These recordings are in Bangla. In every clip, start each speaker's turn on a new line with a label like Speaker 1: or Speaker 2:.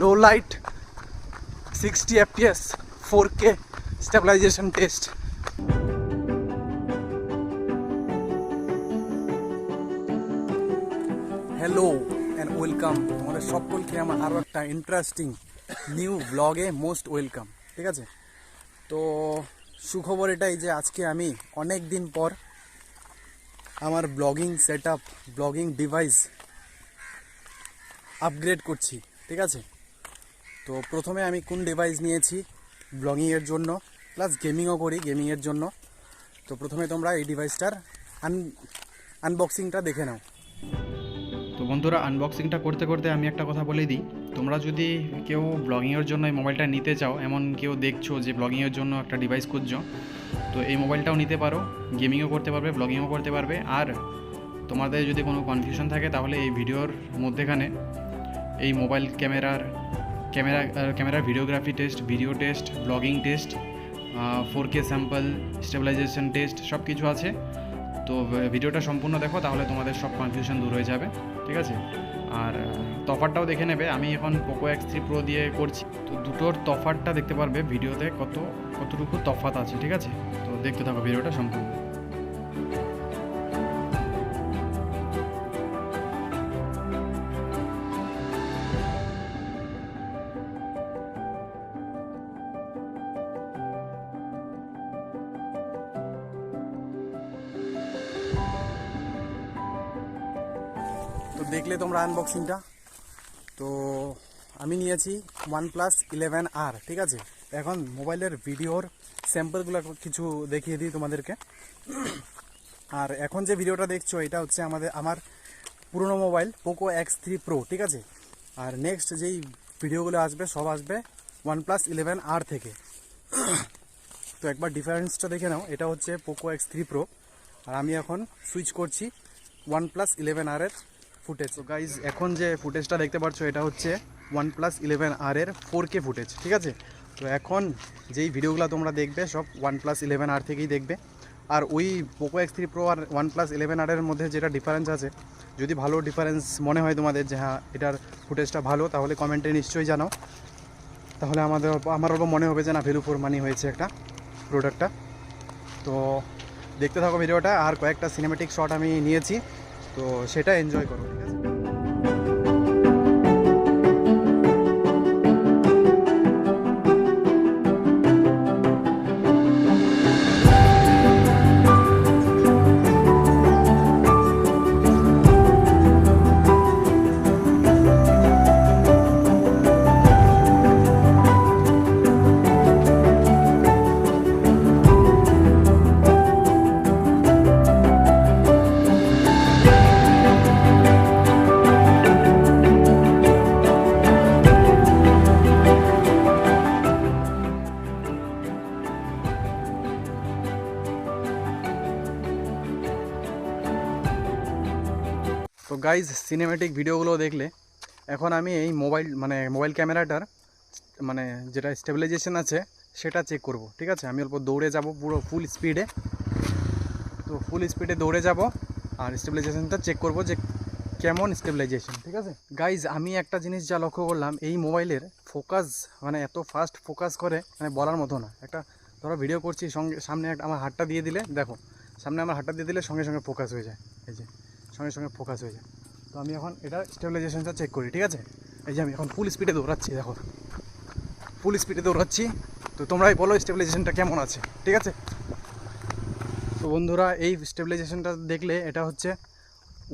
Speaker 1: Low light 60 fps 4K stabilisation test. Hello and welcome, তোমাদের সকলকে আমার আরও একটা ইন্টারেস্টিং নিউ ব্লগে মোস্ট ওয়েলকাম। ঠিক আছে, তো সুখবর এটাই যে আজকে আমি অনেক দিন পর আমার blogging set up, blogging device upgrade করছি। ঠিক আছে, তো প্রথমে আমি কোন ডিভাইস নিয়েছি ব্লগিংয়ের জন্য, প্লাস গেমিংও করি গেমিংয়ের জন্য। তো প্রথমে তোমরা এই ডিভাইসটার আনবক্সিংটা দেখে নাও।
Speaker 2: তো বন্ধুরা, আনবক্সিংটা করতে করতে আমি একটা কথা বলে দিই, তোমরা যদি কেউ ব্লগিংয়ের জন্য এই মোবাইলটা নিতে চাও, এমন কেউ দেখছো যে ব্লগিংয়ের জন্য একটা ডিভাইস খুঁজছো, তো এই মোবাইলটাও নিতে পারো। গেমিংও করতে পারবে, ব্লগিংও করতে পারবে। আর তোমাদের যদি কোনো কনফিউশন থাকে তাহলে এই ভিডিওর মধ্যেখানে এই মোবাইল ক্যামেরার videography test, video test, blogging test, 4K sample, stabilisation test সব কিছু আছে। তো ভিডিওটা সম্পূর্ণ দেখো, তাহলে তোমাদের সব কনফিউশন দূর হয়ে যাবে। ঠিক আছে, আর তফাৎটাও দেখে নেবে। আমি এখন পোকো X3 Pro দিয়ে করছি, তো দুটোর তফাৎটা দেখতে পারবে ভিডিওতে, কতটুকু তফাৎ আছে। ঠিক আছে, তো দেখতে থাকো ভিডিওটা সম্পূর্ণ।
Speaker 1: তো দেখলে তোমরা আনবক্সিংটা। তো আমি নিয়েছি OnePlus 11R। ঠিক আছে, এখন মোবাইলের ভিডিওর স্যাম্পলগুলো কিছু দেখিয়ে দিই তোমাদেরকে। আর এখন যে ভিডিওটা দেখছো এটা হচ্ছে আমার পুরনো মোবাইল পোকো X3 Pro। ঠিক আছে, আর নেক্সট যেই ভিডিওগুলো আসবে সব আসবে OnePlus 11R থেকে। তো একবার ডিফারেন্সটা দেখে নাও। এটা হচ্ছে পোকো X3 Pro, আর আমি এখন সুইচ করছি OnePlus 11R এর ফুটেজ। তো গাইজ, এখন যে ফুটেজটা দেখতে পাচ্ছ এটা হচ্ছে OnePlus 11R এর 4K ফুটেজ। ঠিক আছে, তো এখন যেই ভিডিওগুলো তোমরা দেখবে সব OnePlus 11R থেকেই দেখবে। আর ওই পোকো X3 Pro আর OnePlus 11R এর মধ্যে যেটা ডিফারেন্স আছে, যদি ভালো ডিফারেন্স মনে হয় তোমাদের যে হ্যাঁ এটার ফুটেজটা ভালো, তাহলে কমেন্টে নিশ্চয়ই জানাও। তাহলে আমারও মনে হবে যে না ভ্যালু ফর মানি হয়েছে একটা প্রোডাক্টটা। তো দেখতে থাকো ভিডিওটা, আর কয়েকটা সিনেমেটিক শট আমি নিয়েছি, তো সেটা এনজয় করো। ঠিক আছে, তো গাইজ সিনেমেটিক ভিডিওগুলো দেখলে এখন আমি এই মোবাইল ক্যামেরাটার যেটা স্টেবিলাইজেশন আছে সেটা চেক করব। ঠিক আছে, আমি অল্প দৌড়ে যাব পুরো ফুল স্পিডে। তো ফুল স্পিডে দৌড়ে যাব আর স্টেবিলাইজেশনটা চেক করব যে কেমন স্টেবিলাইজেশন। ঠিক আছে গাইজ, আমি একটা জিনিস যা লক্ষ্য করলাম, এই মোবাইলের ফোকাস এত ফাস্ট ফোকাস করে, বলার মতো না। একটা ধরো ভিডিও করছি, সামনে আমার হাতটা দিয়ে দিলে, দেখো সামনে আমার হাতটা দিয়ে দিলে সঙ্গে সঙ্গে ফোকাস হয়ে যায়। এই যে সঙ্গে সঙ্গে ফোকাস হয়ে যায়। তো আমি এখন এটা স্টেবিলাইজেশনটা চেক করি। ঠিক আছে, এই যে আমি এখন ফুল স্পিডে দৌড়াচ্ছি, দেখো ফুল স্পিডে দৌড়াচ্ছি। তো তোমরাই বলো স্টেবিলাইজেশনটা কেমন আছে। ঠিক আছে, তো বন্ধুরা এই স্টেবিলাইজেশনটা দেখলে এটা হচ্ছে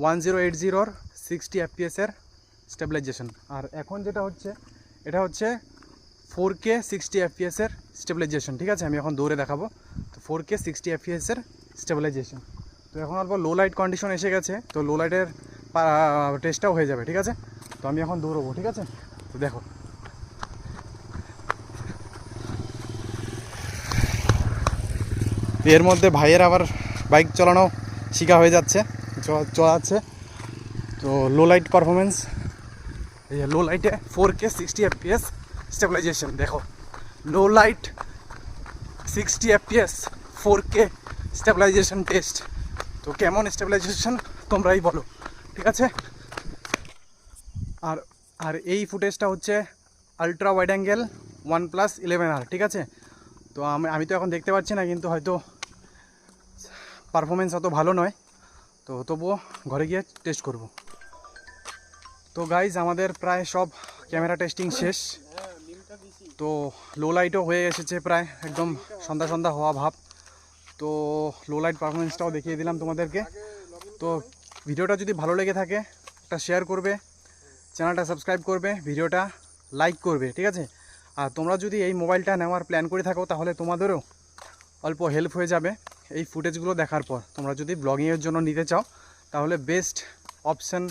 Speaker 1: 1080 60 fps এর স্টেবিলাইজেশন। আর এখন যেটা হচ্ছে এটা হচ্ছে 4K 60 fps এর স্টেবিলাইজেশন। ঠিক আছে, আমি এখন দৌড়ে দেখাবো। তো 4K 60 fps এর স্টেবিলাইজেশন। তো এখন অল্প লো লাইট কন্ডিশন এসে গেছে, তো লো লাইটের টেস্টটাও হয়ে যাবে। ঠিক আছে, তো আমি এখন দৌড়বো। ঠিক আছে, তো দেখো এর মধ্যে ভাইয়ের আবার বাইক চালানো শিখা হয়ে যাচ্ছে, চলাচ্ছে। তো লো লাইট পারফরমেন্স, এই যে লো লাইটে 4K 60 fps স্টেবিলাইজেশন। দেখো low light 60 fps 4K stabilisation test. তো কেমন স্টেবিলাইজেশন তোমরাই বলো। ঠিক আছে, আর এই ফুটেজটা হচ্ছে ultra wide angle OnePlus 11R, ঠিক আছে। তো আমি তো এখন দেখতে পাচ্ছি না, কিন্তু হয়তো পারফরমেন্স অত ভালো নয়, তো তবুও ঘরে গিয়ে টেস্ট করব। তো গাইজ আমাদের প্রায় সব ক্যামেরা টেস্টিং শেষ। তো লো লাইটও হয়ে এসেছে, প্রায় একদম সন্ধ্যা সন্ধ্যা হওয়া ভাব। তো লো লাইট পারফরমেন্সটাও দেখিয়ে দিলাম তোমাদেরকে। তো ভিডিওটা যদি ভালো লেগে থাকে একটা শেয়ার করবে, চ্যানেলটা সাবস্ক্রাইব করবে, ভিডিওটা লাইক করবে, ঠিক আছে। আর তোমরা যদি এই মোবাইলটা নেওয়ার প্ল্যান করে থাকো তাহলে তোমাদেরও অল্প হেল্প হয়ে যাবে এই ফুটেজগুলো দেখার পর। তোমরা যদি ব্লগিংয়ের জন্য নিতে চাও তাহলে বেস্ট অপশান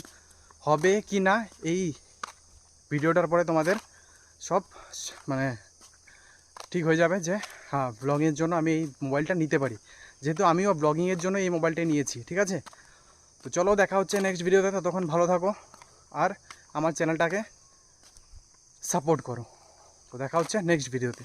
Speaker 1: হবে কি না এই ভিডিওটার পরে তোমাদের সব মানে ঠিক হয়ে যাবে যে হ্যাঁ, ব্লগিংয়ের জন্য আমি এই মোবাইলটা নিতে পারি, যেহেতু আমিও ব্লগিংয়ের জন্য এই মোবাইলটা নিয়েছি, ঠিক আছে। তো চলো দেখা হচ্ছে নেক্সট ভিডিওতে, ততক্ষণ ভালো থাকো আর আমার চ্যানেলটাকে সাপোর্ট করো। তো দেখা হচ্ছে নেক্সট ভিডিওতে।